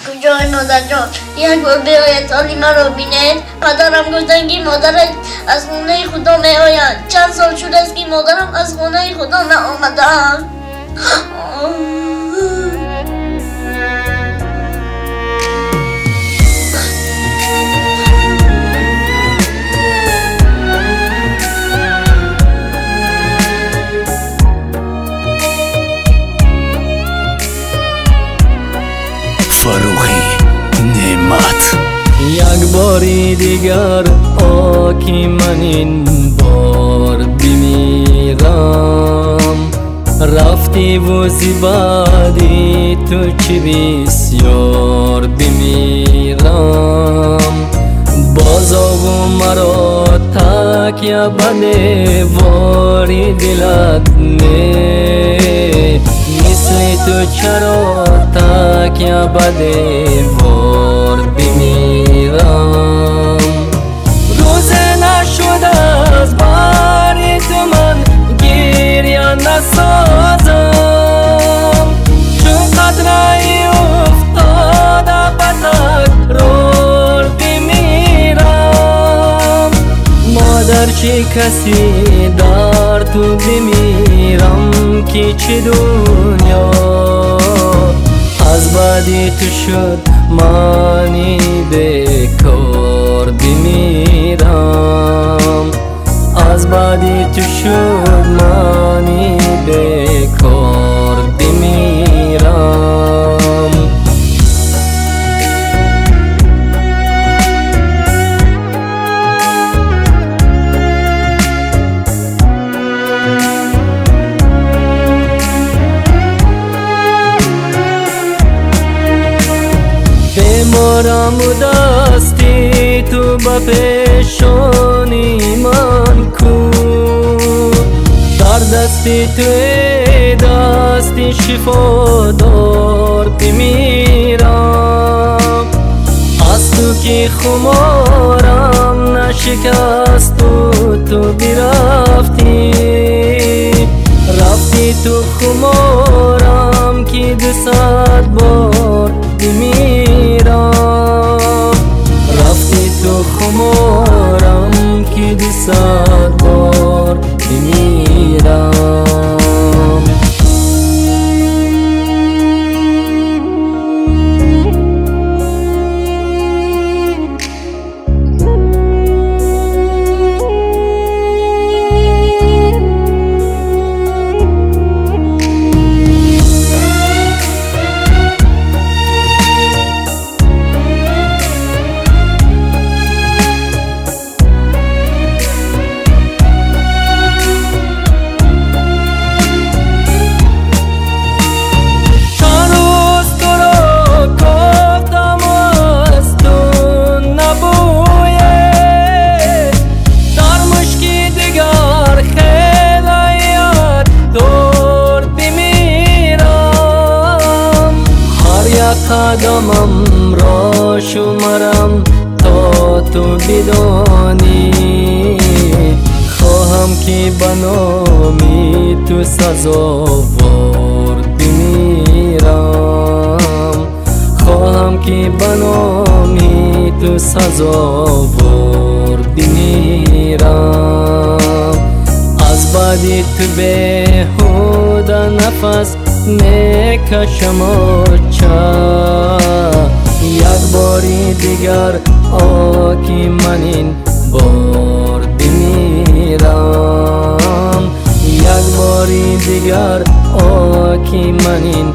کجای مادر جان؟ یک بار بیاید حالی مرا بینید. پدرم گفتن که مادرت از خونه خدا می آید. چند سال شده است که مادرم از خونه خدا نآمده. فروخی نعمت. یک باری دیگر آکی من این بار بمیرم. رفتی و زیبادی تو چی بسیار بمیرم. بازا و مرا تکیه بده واری دلت نه. مثل تو چرا تکیه بده وار بمیرم. روزه نشده از باری تو من گریه نسازم. چون قطره‌ای افتاده به تکرار بمیرم. مادر چه کسی در تو بمیرم که چه دنیا از بعدی تو شد مانی بکار بمیرم. از بعدی تو شد مانی بکار بمیرم. بیمارم و دستی تو با پیشانی من کو. در دستی تو دستی شفادار بمیرم. از تو که خمارم نشکست و تو برفتی. رفتی تو خمارم که 200 بار بمیرم. رفتی تو خمارم که 200 بار بمیرم. قدمم را شمرم تا تو بدانی. خواهم که بنامی تو سزاوار بمیرم. خواهم که بنامی تو سزاوار بمیرم. از بعدی تو بیهوده نفس میکشم چه. یک باری دیگر آکی من این بار بمیرم. یک باری دیگر آکی من این